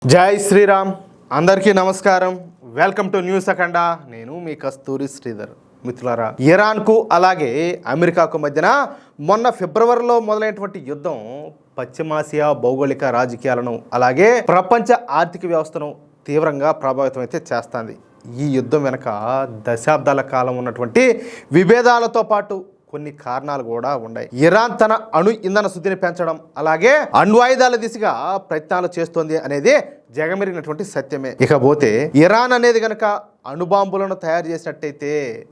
జై శ్రీరామ్. అందరికీ నమస్కారం. వెల్కమ్ టు న్యూస్ అఖండ. నేను మీ కస్తూరి శ్రీధర్. మిత్రులారా, ఇరాన్కు అలాగే అమెరికాకు మధ్యన మొన్న ఫిబ్రవరిలో మొదలైనటువంటి యుద్ధం పశ్చిమాసియా భౌగోళిక రాజకీయాలను అలాగే ప్రపంచ ఆర్థిక వ్యవస్థను తీవ్రంగా ప్రభావితం అయితే చేస్తుంది. ఈ యుద్ధం వెనక దశాబ్దాల కాలం ఉన్నటువంటి విభేదాలతో పాటు కొన్ని కారణాలు కూడా ఉన్నాయి. ఇరాన్ తన అణు ఇంధన శుద్ధిని పెంచడం అలాగే అణ్వాయుధాల దిశగా ప్రయత్నాలు చేస్తోంది అనేది జగమెరిగినటువంటి సత్యమే. ఇకపోతే ఇరాన్ అనేది గనక అణుబాంబులను తయారు చేసినట్టయితే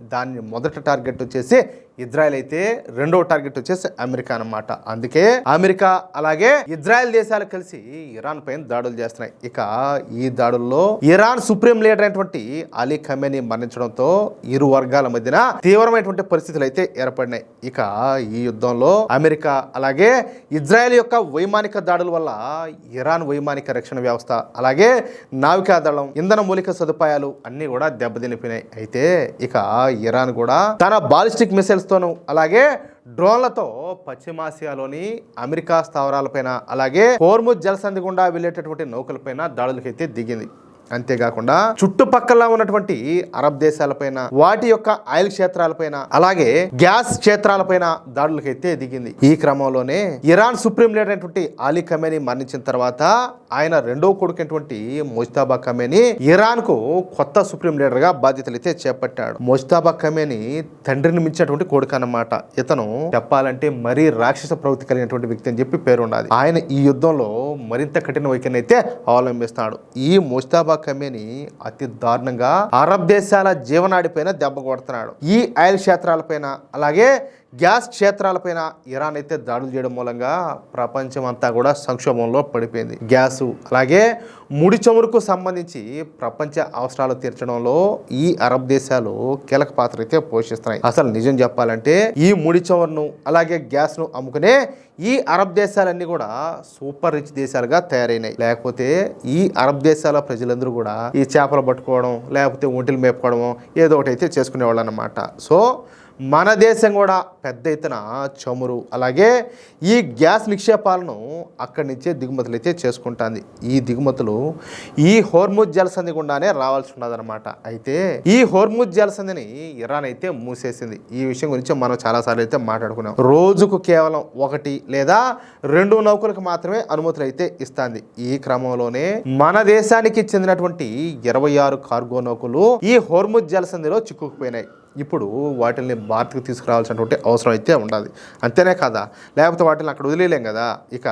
దాన్ని మొదటి టార్గెట్ వచ్చేసి ఇజ్రాయెల్ అయితే రెండవ టార్గెట్ వచ్చేసి అమెరికా అన్నమాట. అందుకే అమెరికా అలాగే ఇజ్రాయెల్ దేశాలు కలిసి ఇరాన్ పైన దాడులు చేస్తున్నాయి. ఇక ఈ దాడుల్లో ఇరాన్ సుప్రీం లీడర్ అయినటువంటి అలీ ఖమేనీ మరణించడంతో ఇరు వర్గాల మధ్యన తీవ్రమైనటువంటి పరిస్థితులు అయితే ఏర్పడినాయి. ఇక ఈ యుద్ధంలో అమెరికా అలాగే ఇజ్రాయెల్ యొక్క వైమానిక దాడుల వల్ల ఇరాన్ వైమానిక రక్షణ వ్యవస్థ అలాగే నావికాదళం ఇంధన మూలిక సదుపాయాలు అన్ని కూడా దెబ్బతినిపోయినాయి. అయితే ఇక ఇరాన్ కూడా తన బాలిస్టిక్ మిసైల్స్ తోను అలాగే డ్రోన్లతో పశ్చిమాసియాలోని అమెరికా స్థావరాలపైన అలాగే హోర్ముజ్ జలసంధి గుండా వెళ్ళేటటువంటి నౌకలపైన దాడులకైతే దిగింది. అంతేకాకుండా చుట్టుపక్కల ఉన్నటువంటి అరబ్ దేశాలపైన వాటి యొక్క ఆయిల్ క్షేత్రాలపైన అలాగే గ్యాస్ క్షేత్రాలపైన దాడులకైతే దిగింది. ఈ క్రమంలోనే ఇరాన్ సుప్రీం లీడర్ అయినటువంటి అలీ ఖమేనీ మరణించిన తర్వాత ఆయన రెండో కొడుకునటువంటి ముజ్తబా ఖమేనీ ఇరాన్ కు కొత్త సుప్రీం లీడర్ గా బాధ్యతలు అయితే చేపట్టాడు. ముజ్తబా ఖమేనీ తండ్రిని మించినటువంటి కొడుకు అన్నమాట. ఇతను చెప్పాలంటే మరీ రాక్షస ప్రవృత్తి కలిగినటువంటి వ్యక్తి అని చెప్పి పేరు ఉన్నది. ఆయన ఈ యుద్ధంలో మరింత కఠిన వైఖరిని అయితే అవలంబిస్తాడు. ఈ ముజ్తబా ఖమేనీ అతి దారుణంగా అరబ్ దేశాల జీవనాడిపైన దెబ్బ కొడుతున్నాడు. ఈ ఆయిల్ క్షేత్రాలపైన అలాగే గ్యాస్ క్షేత్రాలపైన ఇరాన్ అయితే దాడులు చేయడం మూలంగా ప్రపంచం అంతా కూడా సంక్షోభంలో పడిపోయింది. గ్యాసు అలాగే ముడి చమురుకు సంబంధించి ప్రపంచ అవసరాలు తీర్చడంలో ఈ అరబ్ దేశాలు కీలక పాత్ర అయితే పోషిస్తున్నాయి. అసలు నిజం చెప్పాలంటే ఈ ముడి చమురును అలాగే గ్యాస్ ను అమ్ముకునే ఈ అరబ్ దేశాలన్నీ కూడా సూపర్ రిచ్ దేశాలుగా తయారైనాయి. లేకపోతే ఈ అరబ్ దేశాల ప్రజలందరూ కూడా ఈ చేపలు పట్టుకోవడం లేకపోతే ఒంటిలు మేపుకోవడం ఏదో ఒకటి అయితే చేసుకునేవాళ్ళు అన్నమాట. సో మన దేశం కూడా పెద్ద ఎత్తున చమురు అలాగే ఈ గ్యాస్ నిక్షేపాలను అక్కడి నుంచే దిగుమతులు అయితే చేసుకుంటుంది. ఈ దిగుమతులు ఈ హోర్ముజ్ జలసంధి గుండానే రావాల్సి ఉన్నదన్నమాట. అయితే ఈ హోర్ముజ్ జలసంధిని ఇరాన్ అయితే మూసేసింది. ఈ విషయం గురించి మనం చాలాసార్లు అయితే మాట్లాడుకున్నాం. రోజుకు కేవలం 1 లేదా 2 నౌకలకు మాత్రమే అనుమతులు అయితే ఇస్తుంది. ఈ క్రమంలోనే మన దేశానికి చెందినటువంటి 26 కార్గో నౌకలు ఈ హోర్ముజ్ జలసంధిలో చిక్కుకుపోయినాయి. ఇప్పుడు వాటిని భారత్కు తీసుకురావాల్సినటువంటి అవసరం అయితే ఉండాలి. అంతేనే కదా, లేకపోతే వాటిని అక్కడ వదిలేలేం కదా. ఇక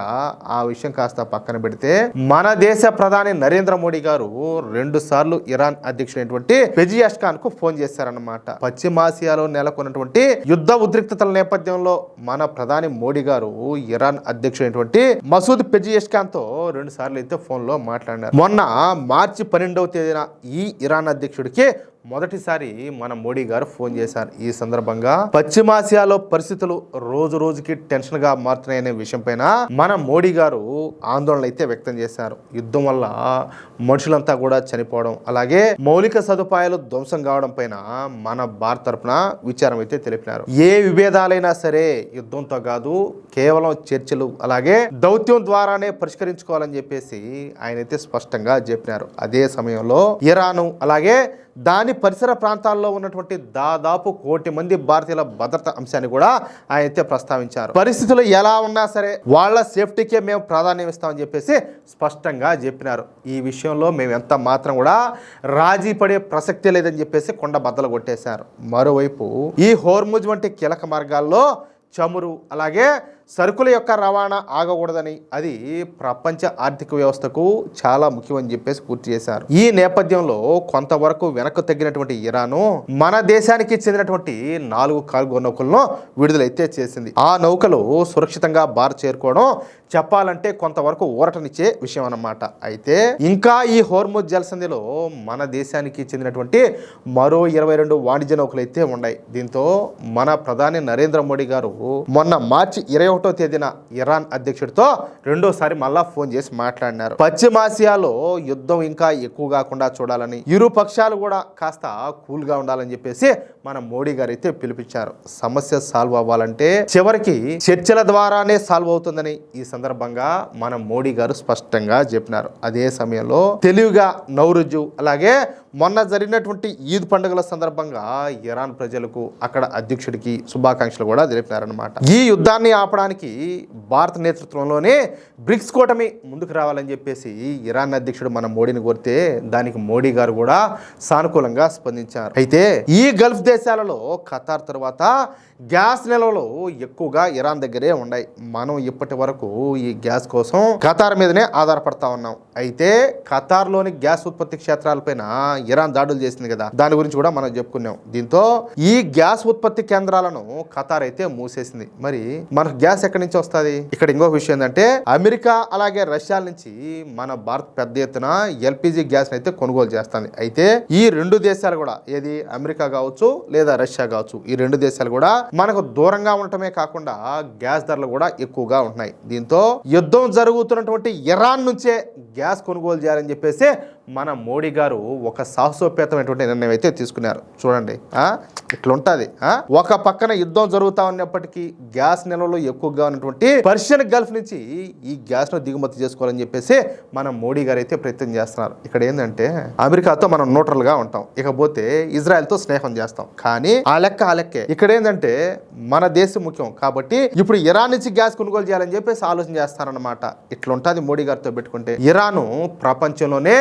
ఆ విషయం కాస్త పక్కన పెడితే మన దేశ ప్రధాని నరేంద్ర మోడీ గారు 2 సార్లు ఇరాన్ అధ్యక్షుడైనటువంటి పెజియష్కాన్ కు ఫోన్ చేశారన్నమాట. పశ్చిమాసియాలో నెలకొన్నటువంటి యుద్ధ ఉద్రిక్తతల నేపథ్యంలో మన ప్రధాని మోడీ గారు ఇరాన్ అధ్యక్షుడైనటువంటి మసూద్ పెజియష్కాన్ తో 2 సార్లు అయితే ఫోన్ లో మాట్లాడారు. మొన్న మార్చి 12వ తేదీన ఈ ఇరాన్ అధ్యక్షుడికి మొదటిసారి మన మోడీ గారు ఫోన్ చేశారు. ఈ సందర్భంగా పశ్చిమాసియాలో పరిస్థితులు రోజు రోజుకి టెన్షన్ గా మారుతున్నాయనే విషయం పైన మన మోడీ గారు ఆందోళన అయితే వ్యక్తం చేశారు. యుద్ధం వల్ల మనుషులంతా కూడా చనిపోవడం అలాగే మౌలిక సదుపాయాలు ధ్వంసం కావడం పైన మన భారత్ తరపున విచారం అయితే తెలిపినారు. ఏ విభేదాలైనా సరే యుద్ధంతో కాదు, కేవలం చర్చలు అలాగే దౌత్యం ద్వారానే పరిష్కరించుకోవాలని చెప్పేసి ఆయన అయితే స్పష్టంగా చెప్పినారు. అదే సమయంలో ఇరాను అలాగే దాని పరిసర ప్రాంతాల్లో ఉన్నటువంటి దాదాపు 1 కోటి మంది భారతీయుల భద్రత అంశాన్ని కూడా ఆయన అయితే ప్రస్తావించారు. పరిస్థితులు ఎలా ఉన్నా సరే వాళ్ళ సేఫ్టీకే మేము ప్రాధాన్యం ఇస్తామని చెప్పేసి స్పష్టంగా చెప్పినారు. ఈ విషయంలో మేము ఎంత మాత్రం కూడా రాజీ పడే ప్రసక్తే లేదని చెప్పేసి కొండ బద్దలు కొట్టేశారు. మరోవైపు ఈ హోర్ముజ్ వంటి కీలక మార్గాల్లో చమురు అలాగే సరుకుల యొక్క రవాణా ఆగకూడదని, అది ప్రపంచ ఆర్థిక వ్యవస్థకు చాలా ముఖ్యమని చెప్పేసి పూర్తి చేశారు. ఈ నేపథ్యంలో కొంతవరకు వెనక్కు తగ్గినటువంటి ఇరాను మన దేశానికి చెందినటువంటి 4 కార్గో నౌకలను విడుదలైతే చేసింది. ఆ నౌకలు సురక్షితంగా భారత్ చేరుకోవడం చెప్పాలంటే కొంతవరకు ఊరటనిచ్చే విషయం అన్నమాట. అయితే ఇంకా ఈ హోర్ముజ్ జలసంధిలో మన దేశానికి చెందినటువంటి మరో 22 వాణిజ్య నౌకలు అయితే ఉన్నాయి. దీంతో మన ప్రధాని నరేంద్ర మోడీ గారు మొన్న మార్చి 21 31వ తేదీన ఇరాన్ అధ్యక్షుడితో రెండోసారి మళ్ళా ఫోన్ చేసి మాట్లాడినారు. పశ్చిమాసియాలో యుద్ధం ఇంకా ఎక్కువ కాకుండా చూడాలని, ఇరు పక్షాలు కూడా కాస్త కూల్గా ఉండాలని చెప్పేసి మన మోడీ గారు అయితే పిలిపించారు. సమస్య సాల్వ్ అవ్వాలంటే చివరికి చర్చల ద్వారానే సాల్వ్ అవుతుందని ఈ సందర్భంగా మన మోడీ గారు స్పష్టంగా చెప్పినారు. అదే సమయంలో తెలివిగా నౌరుజు అలాగే మొన్న జరిగినటువంటి ఈద్ పండుగల సందర్భంగా ఇరాన్ ప్రజలకు అక్కడ అధ్యక్షుడికి శుభాకాంక్షలు కూడా తెలిపినారనమాట. ఈ యుద్ధాన్ని ఆపడానికి భారత నేతృత్వంలోనే బ్రిక్స్ కూటమి ముందుకు రావాలని చెప్పేసి ఇరాన్ అధ్యక్షుడు మన మోడీని కోరితే దానికి మోడీ గారు కూడా సానుకూలంగా స్పందించారు. అయితే ఈ గల్ఫ్ దేశాలలో ఖతార్ తర్వాత గ్యాస్ నిల్వలు ఎక్కువగా ఇరాన్ దగ్గరే ఉన్నాయి. మనం ఇప్పటి వరకు ఈ గ్యాస్ కోసం ఖతార్ మీదనే ఆధారపడతా ఉన్నాం. అయితే ఖతార్లోని గ్యాస్ ఉత్పత్తి క్షేత్రాలపైన ఇరాన్ దాడులు చేసింది కదా, దాని గురించి కూడా మనం చెప్పుకున్నాం. దీంతో ఈ గ్యాస్ ఉత్పత్తి కేంద్రాలను ఖతార్ అయితే మూసేసింది. మరి మనకు గ్యాస్ ఎక్కడి నుంచి వస్తుంది? ఇక్కడ ఇంకొక విషయం ఏంటంటే అమెరికా అలాగే రష్యా నుంచి మన భారత్ పెద్ద ఎత్తున ఎల్పిజి గ్యాస్ అయితే కొనుగోలు చేస్తుంది. అయితే ఈ రెండు దేశాలు కూడా, ఏది అమెరికా కావచ్చు లేదా రష్యా కావచ్చు, ఈ రెండు దేశాలు కూడా మనకు దూరంగా ఉండటమే కాకుండా గ్యాస్ ధరలు కూడా ఎక్కువగా ఉంటున్నాయి. దీంతో యుద్ధం జరుగుతున్నటువంటి ఇరాన్ నుంచే గ్యాస్ కొనుగోలు చేయాలని చెప్పేసి మన మోడీ గారు ఒక సాహసోపేతమైనటువంటి నిర్ణయం అయితే తీసుకున్నారు. చూడండి ఇట్లుంటది. ఒక పక్కన యుద్ధం జరుగుతా ఉన్నప్పటికీ గ్యాస్ నిల్వలు ఎక్కువగా ఉన్నటువంటి పర్షియన్ గల్ఫ్ నుంచి ఈ గ్యాస్ ను దిగుమతి చేసుకోవాలని చెప్పేసి మన మోడీ గారు అయితే ప్రయత్నం చేస్తున్నారు. ఇక్కడ ఏంటంటే అమెరికాతో మనం న్యూట్రల్ గా ఉంటాం, ఇకపోతే ఇజ్రాయెల్ తో స్నేహం చేస్తాం. కానీ ఆ లెక్కే ఇక్కడ ఏంటంటే మన దేశం ముఖ్యం కాబట్టి ఇప్పుడు ఇరాన్ నుంచి గ్యాస్ కొనుగోలు చేయాలని చెప్పేసి ఆలోచన చేస్తారన్నమాట. ఇట్లుంటది మోడీ గారితో పెట్టుకుంటే. ఇరాను ప్రపంచంలోనే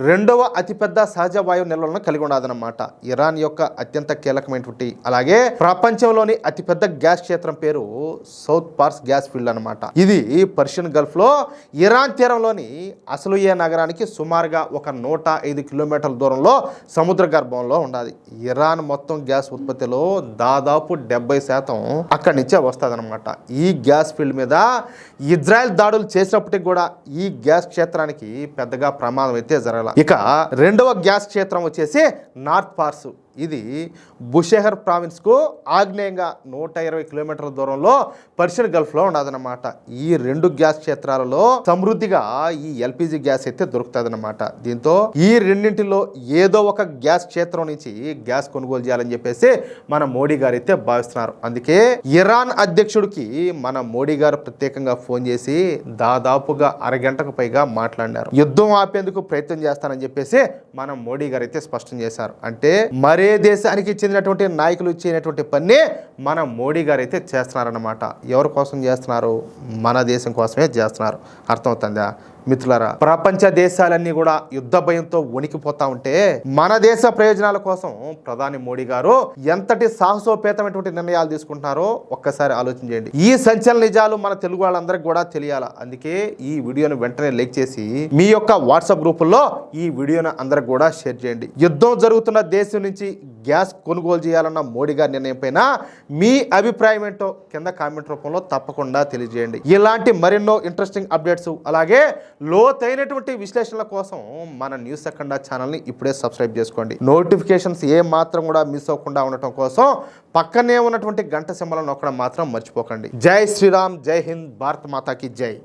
రెండవ అతిపెద్ద సహజ వాయువు నిల్వలను కలిగి ఉండదన్నమాట. ఇరాన్ యొక్క అత్యంత కీలకమైనటువంటి అలాగే ప్రపంచంలోని అతిపెద్ద గ్యాస్ క్షేత్రం పేరు సౌత్ పార్స్ గ్యాస్ ఫీల్డ్ అనమాట. ఇది పర్షియన్ గల్ఫ్ లో ఇరాన్ తీరంలోని అసలుయే నగరానికి సుమారుగా ఒక 105 కిలోమీటర్ల దూరంలో సముద్ర గర్భంలో ఉండాలి. ఇరాన్ మొత్తం గ్యాస్ ఉత్పత్తిలో దాదాపు 70% అక్కడి నుంచే వస్తుంది అనమాట. ఈ గ్యాస్ ఫీల్డ్ మీద ఇజ్రాయెల్ దాడులు చేసినప్పటికీ కూడా ఈ గ్యాస్ క్షేత్రానికి పెద్దగా ప్రమాదం అయితే జరగలేదు. ఇక రెండవ గ్యాస్ క్షేత్రం వచ్చేసి నార్త్ పార్స్. ఇది బుషెహర్ ప్రావిన్స్ కు ఆగ్నేయంగా 120 కిలోమీటర్ల దూరంలో పర్షియన్ గల్ఫ్ లో ఉండదన్నమాట. ఈ రెండు గ్యాస్ క్షేత్రాలలో సమృద్ధిగా ఈ ఎల్పిజి గ్యాస్ అయితే దొరుకుతుందన్నమాట. దీంతో ఈ రెండింటిలో ఏదో ఒక గ్యాస్ క్షేత్రం నుంచి గ్యాస్ కొనుగోలు చేయాలని చెప్పేసి మన మోడీ గారు అయితే భావిస్తున్నారు. అందుకే ఇరాన్ అధ్యక్షుడికి మన మోడీ గారు ప్రత్యేకంగా ఫోన్ చేసి దాదాపుగా అరగంటకు పైగా మాట్లాడినారు. యుద్ధం ఆపేందుకు ప్రయత్నం చేస్తానని చెప్పేసి మన మోడీ గారు అయితే స్పష్టం చేశారు. అంటే మరే దేశానికి చెందినటువంటి నాయకులు చేయనటువంటి పని మన మోడీ గారు అయితే చేస్తున్నారన్నమాట. ఎవరి కోసం చేస్తున్నారు? మన దేశం కోసమే చేస్తున్నారు. అర్థమవుతుందా మిత్రులారా? ప్రపంచ దేశాలన్నీ కూడా యుద్ధ భయంతో వణికిపోతా ఉంటే మన దేశ ప్రయోజనాల కోసం ప్రధాని మోడీ గారు ఎంతటి సాహసోపేతమైనటువంటి నిర్ణయాలు తీసుకుంటున్నారో ఒక్కసారి ఆలోచన చేయండి. ఈ సంచలన నిజాలు మన తెలుగు వాళ్ళందరికీ కూడా తెలియాలా. అందుకే ఈ వీడియోను వెంటనే లైక్ చేసి మీ యొక్క వాట్సాప్ గ్రూపుల్లో ఈ వీడియోను అందరికి కూడా షేర్ చేయండి. యుద్ధం జరుగుతున్న దేశం నుంచి గ్యాస్ కొనుగోలు చేయాలన్న మోడీ గారి నిర్ణయం పైన మీ అభిప్రాయం ఏంటో కింద కామెంట్ రూపంలో తప్పకుండా తెలియజేయండి. ఇలాంటి మరెన్నో ఇంట్రెస్టింగ్ అప్డేట్స్ అలాగే లోతైనటువంటి విశ్లేషణల కోసం మన న్యూస్ అఖండ ఛానల్ని ఇప్పుడే సబ్స్క్రైబ్ చేసుకోండి. నోటిఫికేషన్స్ ఏ మాత్రం కూడా మిస్ అవ్వకుండా ఉండటం కోసం పక్కనే ఉన్నటువంటి గంట సింబల్ నొక్కడం మాత్రం మర్చిపోకండి. జై శ్రీరామ్, జై హింద్, భారత్ మాతాకి జై.